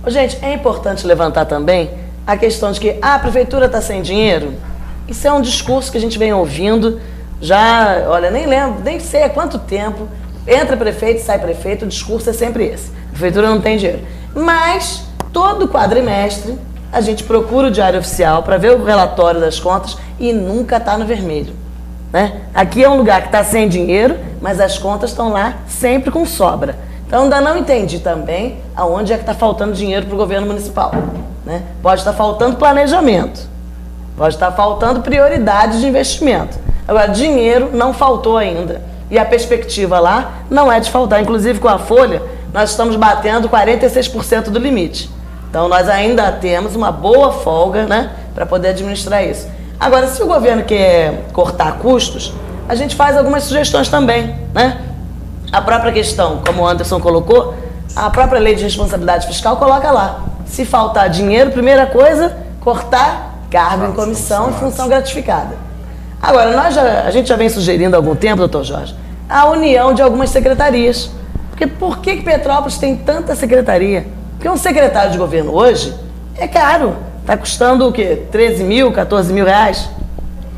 Gente, é importante levantar também a questão de que a prefeitura está sem dinheiro. Isso é um discurso que a gente vem ouvindo já, olha, nem lembro, nem sei há quanto tempo. Entra prefeito, sai prefeito, o discurso é sempre esse. A prefeitura não tem dinheiro. Mas, todo quadrimestre, a gente procura o Diário Oficial para ver o relatório das contas e nunca está no vermelho. Né? Aqui é um lugar que está sem dinheiro, mas as contas estão lá sempre com sobra. Então, ainda não entendi também aonde é que está faltando dinheiro para o governo municipal. Né? Pode estar faltando planejamento, pode estar faltando prioridade de investimento. Agora, dinheiro não faltou ainda. E a perspectiva lá não é de faltar. Inclusive, com a Folha, nós estamos batendo 46% do limite. Então, nós ainda temos uma boa folga, né, para poder administrar isso. Agora, se o governo quer cortar custos, a gente faz algumas sugestões também, né? A própria questão, como o Anderson colocou, a própria lei de responsabilidade fiscal coloca lá. Se faltar dinheiro, primeira coisa, cortar cargo em comissão e função gratificada. Agora, a gente já vem sugerindo há algum tempo, doutor Jorge, a união de algumas secretarias. Porque por que Petrópolis tem tanta secretaria? Porque um secretário de governo hoje é caro. Está custando o quê? 13 mil, 14 mil reais?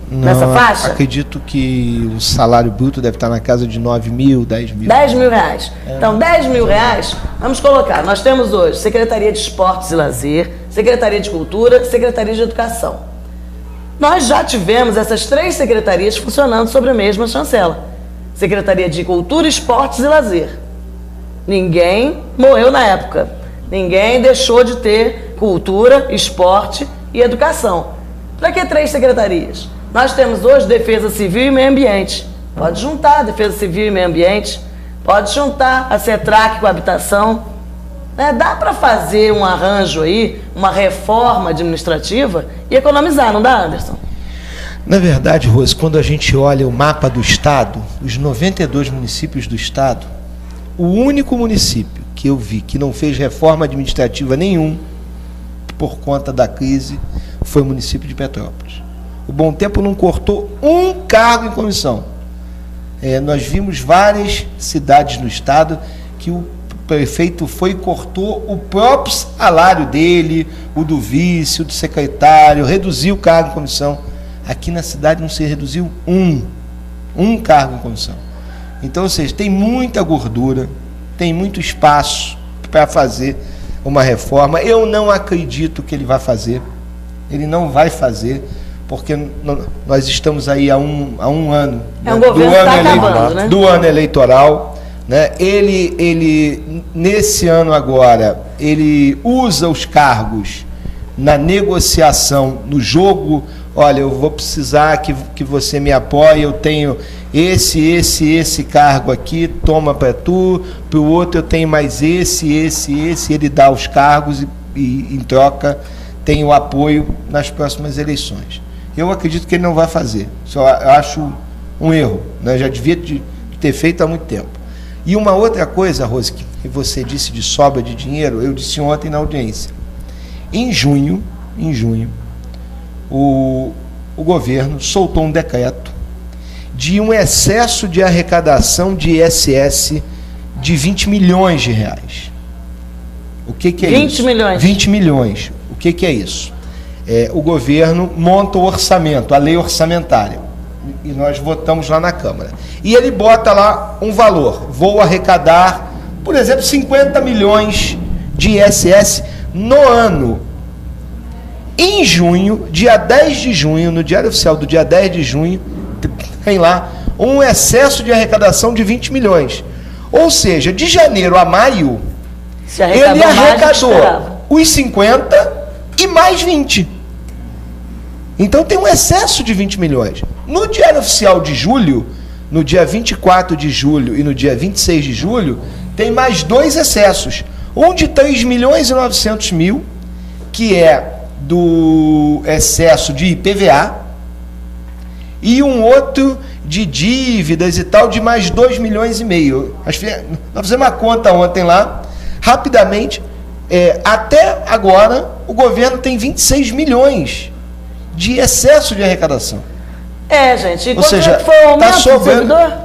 Nessa faixa? Acredito que o salário bruto deve estar na casa de 9 mil, 10 mil. 10 mil reais. Então, 10 mil reais, vamos colocar. Nós temos hoje Secretaria de Esportes e Lazer, Secretaria de Cultura, Secretaria de Educação. Nós já tivemos essas 3 secretarias funcionando sobre a mesma chancela. Secretaria de Cultura, Esportes e Lazer. Ninguém morreu na época. Ninguém deixou de ter cultura, esporte e educação. Para que 3 secretarias? Nós temos hoje Defesa Civil e Meio Ambiente. Pode juntar a Defesa Civil e Meio Ambiente, pode juntar a CETRAC com a habitação. Dá para fazer um arranjo aí, uma reforma administrativa e economizar, não dá, Anderson? Na verdade, Rose, quando a gente olha o mapa do Estado, os 92 municípios do Estado, o único município que eu vi que não fez reforma administrativa nenhum por conta da crise foi o município de Petrópolis. O Bom Tempo não cortou um cargo em comissão. Nós vimos várias cidades no estado que o prefeito foi e cortou o próprio salário dele, o do vice, o do secretário, reduziu o cargo em comissão. Aqui na cidade não se reduziu um cargo em comissão. Então, ou seja, tem muita gordura, tem muito espaço para fazer uma reforma. Eu não acredito que ele vai fazer. Ele não vai fazer, porque nós estamos aí há um ano, do ano eleitoral, né? Ele nesse ano agora, ele usa os cargos na negociação, no jogo. Olha, eu vou precisar que você me apoie, eu tenho esse cargo aqui, toma para tu, para o outro eu tenho mais esse, ele dá os cargos e em troca tem o apoio nas próximas eleições. Eu acredito que ele não vai fazer, só acho um erro, né? Já devia ter feito há muito tempo. E uma outra coisa, Rose, que você disse de sobra de dinheiro, eu disse ontem na audiência. Em junho, o governo soltou um decreto de um excesso de arrecadação de ISS de 20 milhões de reais. O que é 20 isso? milhões. 20 milhões. O que é isso? O governo monta o orçamento, a lei orçamentária, e nós votamos lá na Câmara. E ele bota lá um valor. Vou arrecadar, por exemplo, 50 milhões de ISS no ano. Em junho, dia 10 de junho, no Diário Oficial do dia 10 de junho, tem lá um excesso de arrecadação de 20 milhões. Ou seja, de janeiro a maio, ele arrecadou os 50 e mais 20. Então tem um excesso de 20 milhões. No Diário Oficial de julho, no dia 24 de julho e no dia 26 de julho, tem mais 2 excessos. Um de 3 milhões e 900 mil, que é do excesso de IPVA, e um outro de dívidas e tal, de mais 2 milhões e meio. Nós fizemos uma conta ontem lá, rapidamente, até agora, o governo tem 26 milhões de excesso de arrecadação. Gente, e ou seja, foi o aumento tá sobrando, do servidor?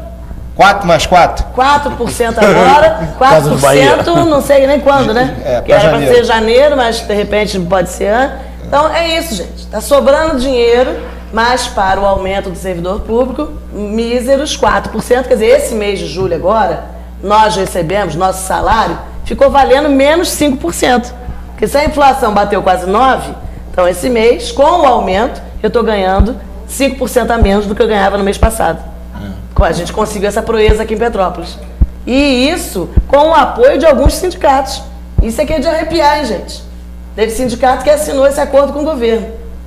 4 mais 4? 4% agora, 4% não sei nem quando, né? Que era para ser janeiro, mas de repente pode ser ano. Então é isso, gente. Está sobrando dinheiro, mas para o aumento do servidor público, míseros 4%. Quer dizer, esse mês de julho agora, nós recebemos, nosso salário ficou valendo menos 5%. Porque se a inflação bateu quase 9%, então esse mês, com o aumento, eu estou ganhando 5% a menos do que eu ganhava no mês passado. A gente conseguiu essa proeza aqui em Petrópolis. E isso com o apoio de alguns sindicatos. Isso aqui é de arrepiar, hein, gente? Teve sindicato que assinou esse acordo com o governo.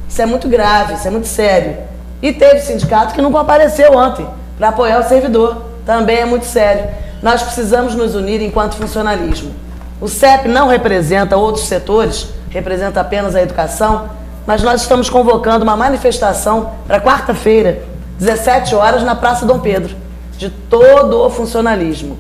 Isso é muito grave, isso é muito sério. E teve sindicato que não compareceu ontem para apoiar o servidor. Também é muito sério. Nós precisamos nos unir enquanto funcionalismo. O CEP não representa outros setores, representa apenas a educação, mas nós estamos convocando uma manifestação para quarta-feira, 17 horas, na Praça Dom Pedro, de todo o funcionalismo.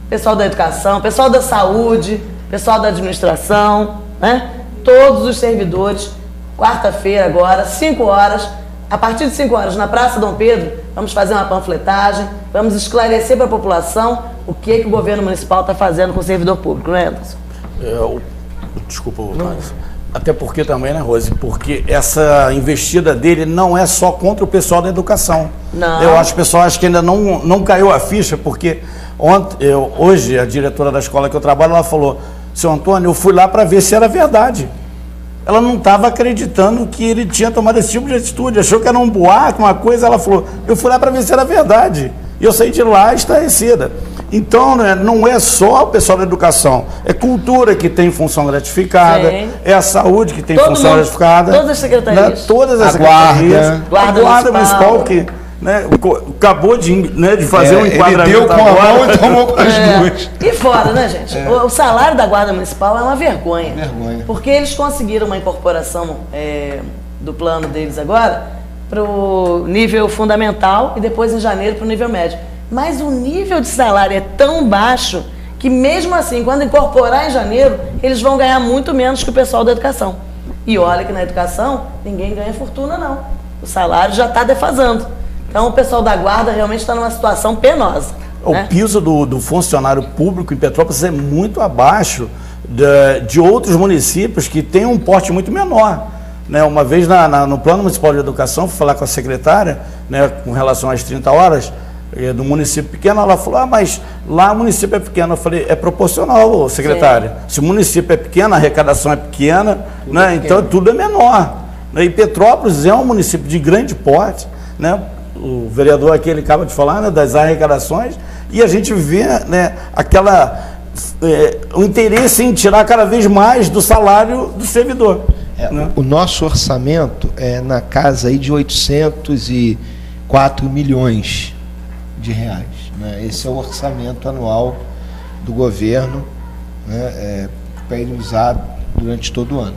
Pessoal da educação, pessoal da saúde, pessoal da administração, né? Todos os servidores, quarta-feira agora, 5 horas, a partir de 5 horas, na Praça Dom Pedro, vamos fazer uma panfletagem, vamos esclarecer para a população o que o governo municipal está fazendo com o servidor público, não é, Anderson? Desculpa, até porque também, né, Rose? Porque essa investida dele não é só contra o pessoal da educação. Não. Eu acho que o pessoal acho que ainda não caiu a ficha, porque hoje a diretora da escola que eu trabalho, ela falou: seu Antônio, eu fui lá para ver se era verdade. Ela não estava acreditando que ele tinha tomado esse tipo de atitude, achou que era um boato, uma coisa. Ela falou: eu fui lá para ver se era verdade. E eu saí de lá estarrecida. Então, né, não é só o pessoal da educação, é cultura que tem função gratificada, é a saúde que tem função gratificada. Todas as secretarias. Né, todas as secretarias. Guarda municipal que, né, acabou de fazer um enquadramento. Ele deu com a mão e tomou com as duas. E fora, né, gente? O salário da Guarda Municipal é uma vergonha. Porque eles conseguiram uma incorporação do plano deles agora para o nível fundamental e depois em janeiro para o nível médio. Mas o nível de salário é tão baixo que mesmo assim, quando incorporar em janeiro, eles vão ganhar muito menos que o pessoal da educação. E olha que na educação ninguém ganha fortuna, não. O salário já está defasando. Então o pessoal da Guarda realmente está numa situação penosa. O piso do funcionário público em Petrópolis é muito abaixo de outros municípios que têm um porte muito menor. Né? Uma vez no Plano Municipal de Educação, fui falar com a secretária, né, com relação às 30 horas, do município pequeno, ela falou: mas lá o município é pequeno. Eu falei: é proporcional, secretária. Se o município é pequeno, a arrecadação é pequena, né? Então tudo é menor. E Petrópolis é um município de grande porte, né? O vereador aqui, ele acaba de falar, né, das arrecadações, e a gente vê, né, o interesse em tirar cada vez mais do salário do servidor. Né? O nosso orçamento é na casa aí de 804 milhões de reais. Né? Esse é o orçamento anual do governo, né, para ele usar durante todo o ano.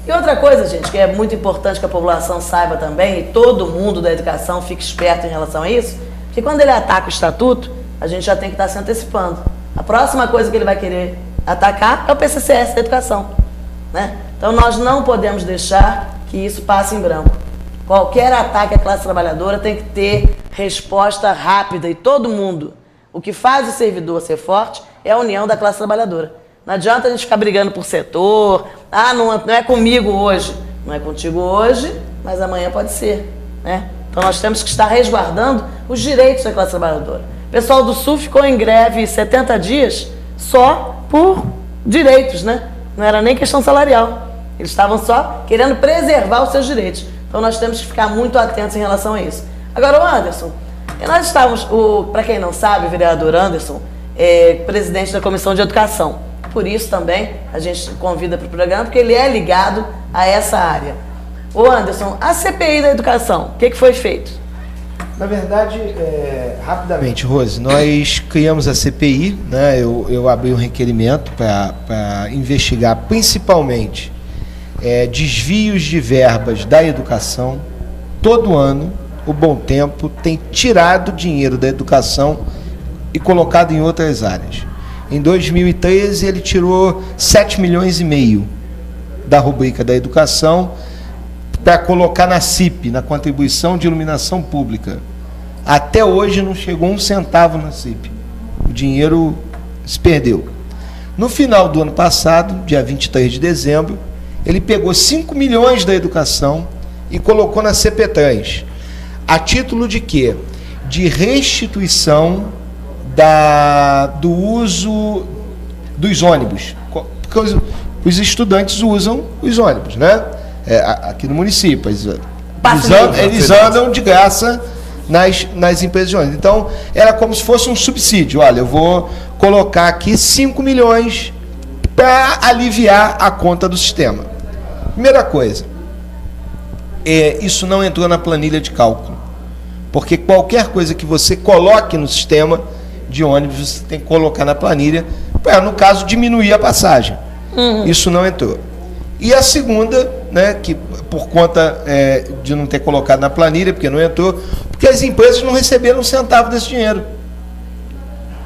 E outra coisa, gente, que é muito importante que a população saiba também, e todo mundo da educação fique esperto em relação a isso, que quando ele ataca o estatuto, a gente já tem que estar se antecipando. A próxima coisa que ele vai querer atacar é o PCCS da educação. Né? Então nós não podemos deixar que isso passe em branco. Qualquer ataque à classe trabalhadora tem que ter resposta rápida, e todo mundo. O que faz o servidor ser forte é a união da classe trabalhadora. Não adianta a gente ficar brigando por setor. Não é comigo hoje. Não é contigo hoje, mas amanhã pode ser. Né? Então nós temos que estar resguardando os direitos da classe trabalhadora. O pessoal do Sul ficou em greve 70 dias só por direitos, né? Não era nem questão salarial. Eles estavam só querendo preservar os seus direitos. Então nós temos que ficar muito atentos em relação a isso. Agora, o Anderson, nós estávamos, para quem não sabe, o vereador Anderson é presidente da Comissão de Educação. Por isso também a gente convida para o programa, porque ele é ligado a essa área. Ô Anderson, a CPI da educação, o que foi feito? Na verdade, rapidamente, Rose, nós criamos a CPI, né? Eu abri um requerimento para investigar principalmente desvios de verbas da educação. Todo ano, o Bom Tempo tem tirado dinheiro da educação e colocado em outras áreas. Em 2013, ele tirou 7,5 milhões da rubrica da educação para colocar na CIP, na Contribuição de Iluminação Pública. Até hoje não chegou um centavo na CIP. O dinheiro se perdeu. No final do ano passado, dia 23 de dezembro, ele pegou 5 milhões da educação e colocou na CPTrans. A título de quê? De restituição do uso dos ônibus. Porque os estudantes usam os ônibus, né? Aqui no município. Eles andam de graça nas empresas de ônibus. Então, era como se fosse um subsídio. Olha, eu vou colocar aqui 5 milhões para aliviar a conta do sistema. Primeira coisa, isso não entrou na planilha de cálculo. Porque qualquer coisa que você coloque no sistema de ônibus, você tem que colocar na planilha, para, no caso, diminuir a passagem. Isso não entrou. E a segunda, né, que por conta de não ter colocado na planilha, porque não entrou, porque as empresas não receberam um centavo desse dinheiro.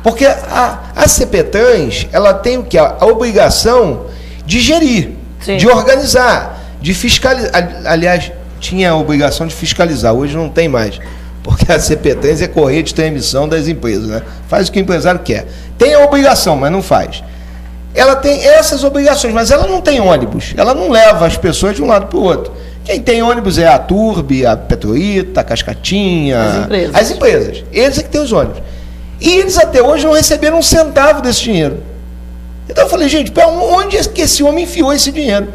Porque a CPTrans, ela tem o quê? A obrigação de gerir, sim, de organizar, de fiscalizar. Aliás, tinha a obrigação de fiscalizar, hoje não tem mais. Porque a CPTrans é correr de transmissão das empresas, né? Faz o que o empresário quer. Tem a obrigação, mas não faz. Ela tem essas obrigações, mas ela não tem ônibus. Ela não leva as pessoas de um lado para o outro. Quem tem ônibus é a Turbi, a Petroita, a Cascatinha, as empresas. Eles é que têm os ônibus. E eles até hoje não receberam um centavo desse dinheiro. Então eu falei, gente, onde é que esse homem enfiou esse dinheiro?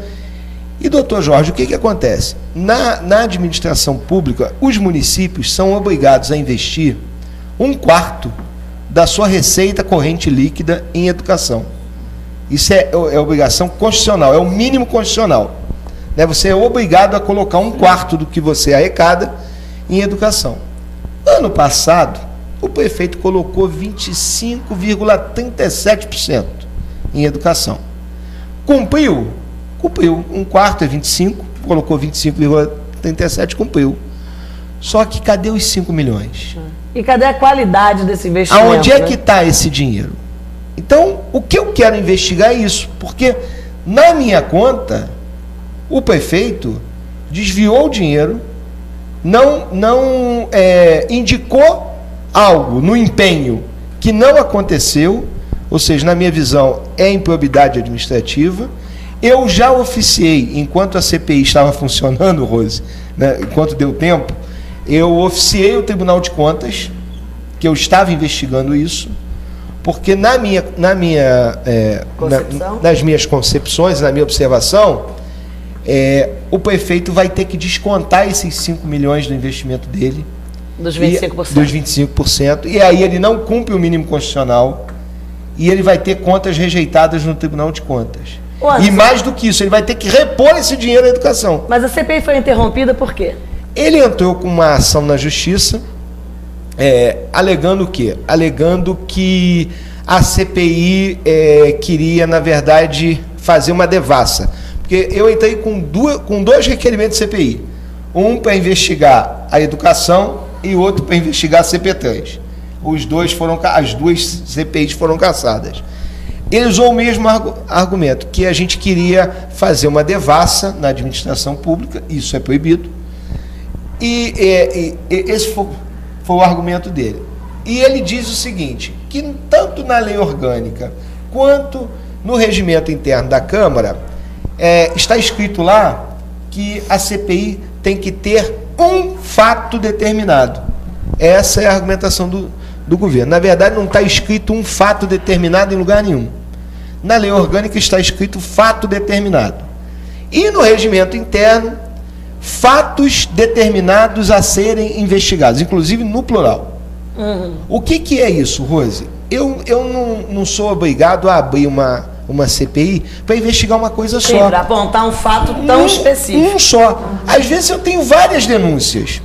E, doutor Jorge, o que acontece? Na administração pública, os municípios são obrigados a investir 1/4 da sua receita corrente líquida em educação. Isso é obrigação constitucional, é o mínimo constitucional. Né? Você é obrigado a colocar 1/4 do que você arrecada em educação. Ano passado, o prefeito colocou 25,37% em educação. Cumpriu? Cumpriu. 1/4 é 25, colocou 25,37, cumpriu. Só que cadê os 5 milhões? E cadê a qualidade desse investimento? Aonde é que está esse dinheiro? Então, o que eu quero investigar é isso, porque na minha conta, o prefeito desviou o dinheiro, não indicou algo no empenho que não aconteceu, ou seja, na minha visão, é improbidade administrativa. Eu já oficiei, enquanto a CPI estava funcionando, Rose, né, enquanto deu tempo, eu oficiei o Tribunal de Contas, que eu estava investigando isso, porque nas minhas concepções, na minha observação, o prefeito vai ter que descontar esses 5 milhões do investimento dele. Dos 25%. Dos 25%. E aí ele não cumpre o mínimo constitucional e ele vai ter contas rejeitadas no Tribunal de Contas. E mais do que isso, ele vai ter que repor esse dinheiro à educação. Mas a CPI foi interrompida por quê? Ele entrou com uma ação na Justiça, alegando o quê? Alegando que a CPI queria, na verdade, fazer uma devassa. Porque eu entrei com 2 requerimentos de CPI. Um para investigar a educação e outro para investigar a CPTrans. As 2 CPIs foram cassadas. Ele usou o mesmo argumento, que a gente queria fazer uma devassa na administração pública, isso é proibido, e esse foi o argumento dele. E ele diz o seguinte, que tanto na lei orgânica quanto no regimento interno da Câmara, está escrito lá que a CPI tem que ter um fato determinado. Essa é a argumentação do governo. Na verdade, não está escrito um fato determinado em lugar nenhum. Na lei orgânica está escrito fato determinado. E no regimento interno, fatos determinados a serem investigados, inclusive no plural. O que é isso, Rose? Eu não sou obrigado a abrir uma CPI para investigar uma coisa só. Para apontar um fato tão específico. Um só. Às vezes eu tenho várias denúncias.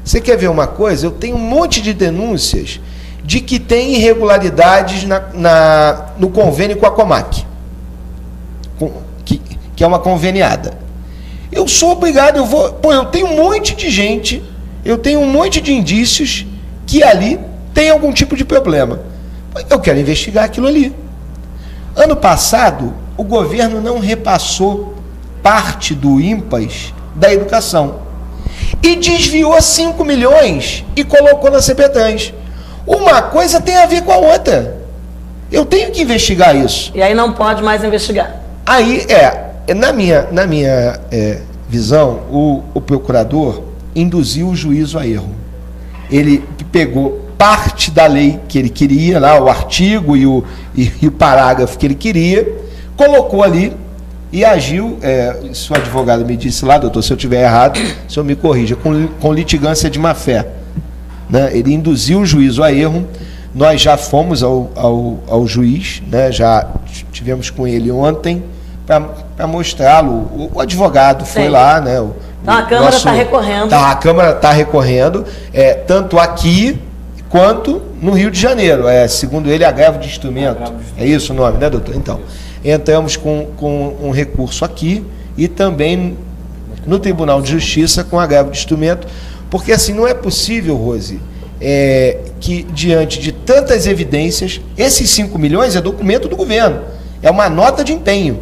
Você quer ver uma coisa? Eu tenho um monte de denúncias de que tem irregularidades no convênio com a Comac, que é uma conveniada. Eu sou obrigado, eu tenho um monte de gente, eu tenho um monte de indícios que ali tem algum tipo de problema. Eu quero investigar aquilo ali. Ano passado, o governo não repassou parte do INPAS da educação. e desviou 5 milhões e colocou na CPTRANS. Uma coisa tem a ver com a outra. Eu tenho que investigar isso. E aí não pode mais investigar. Aí, na minha visão, o procurador induziu o juízo a erro. Ele pegou parte da lei que ele queria, lá, o artigo e o parágrafo que ele queria, colocou ali e agiu, se o advogado me disse lá, doutor, se eu estiver errado, o senhor me corrija, com litigância de má-fé. Né? Ele induziu o juízo a erro. Nós já fomos ao juiz, né? Já tivemos com ele ontem para mostrá-lo. O advogado foi lá, né? Então a Câmara está recorrendo. A Câmara está recorrendo, tanto aqui quanto no Rio de Janeiro. Segundo ele, agravo de instrumento. É isso o nome, né, doutor? Então, entramos com um recurso aqui e também no Tribunal de Justiça com agravo de instrumento, porque assim não é possível, Rose, que diante de tantas evidências, esses 5 milhões é documento do governo, é uma nota de empenho.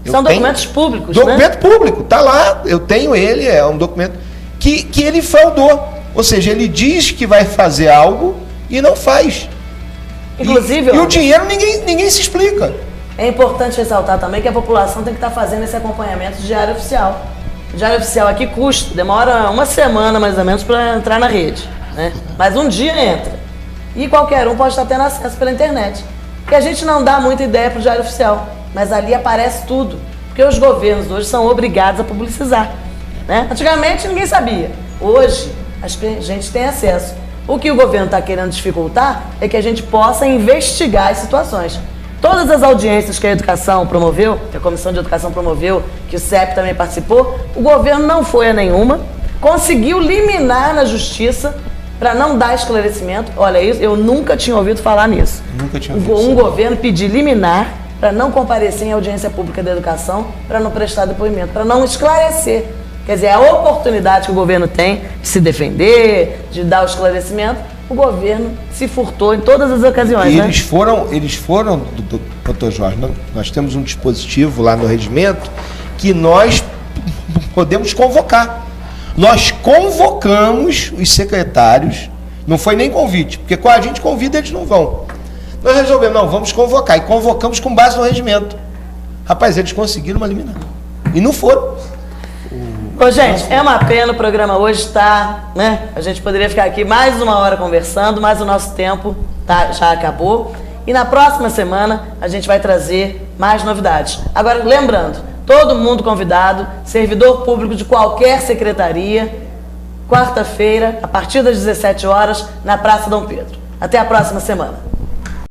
São documentos públicos, documento público, está lá, eu tenho ele, é um documento que ele fraudou, ou seja, ele diz que vai fazer algo e não faz. Inclusive, e o dinheiro ninguém se explica. É importante ressaltar também que a população tem que estar fazendo esse acompanhamento de diário oficial. O diário oficial aqui custa, demora uma semana mais ou menos para entrar na rede, né? Mas um dia entra. E qualquer um pode estar tendo acesso pela internet. Porque a gente não dá muita ideia para o diário oficial, mas ali aparece tudo. Porque os governos hoje são obrigados a publicizar, né? Antigamente ninguém sabia. Hoje a gente tem acesso. O que o governo está querendo dificultar é que a gente possa investigar as situações. Todas as audiências que a educação promoveu, que a Comissão de Educação promoveu, que o CEP também participou, o governo não foi a nenhuma, conseguiu liminar na justiça para não dar esclarecimento. Olha isso, eu nunca tinha ouvido falar nisso. Nunca tinha ouvido. Um governo pedir liminar para não comparecer em audiência pública da educação, para não prestar depoimento, para não esclarecer. Quer dizer, a oportunidade que o governo tem de se defender, de dar o esclarecimento, o governo se furtou em todas as ocasiões. E eles foram, doutor Jorge, nós temos um dispositivo lá no regimento que nós podemos convocar. Nós convocamos os secretários, não foi nem convite, porque com a gente convida eles não vão. Nós resolvemos, não, vamos convocar, e convocamos com base no regimento. Rapaz, eles conseguiram uma liminar. E não foram. Ô, gente, é uma pena, o programa hoje está, né? A gente poderia ficar aqui mais uma hora conversando, mas o nosso tempo já acabou. E na próxima semana a gente vai trazer mais novidades. Agora, lembrando, todo mundo convidado, servidor público de qualquer secretaria, quarta-feira, a partir das 17 horas, na Praça Dom Pedro. Até a próxima semana.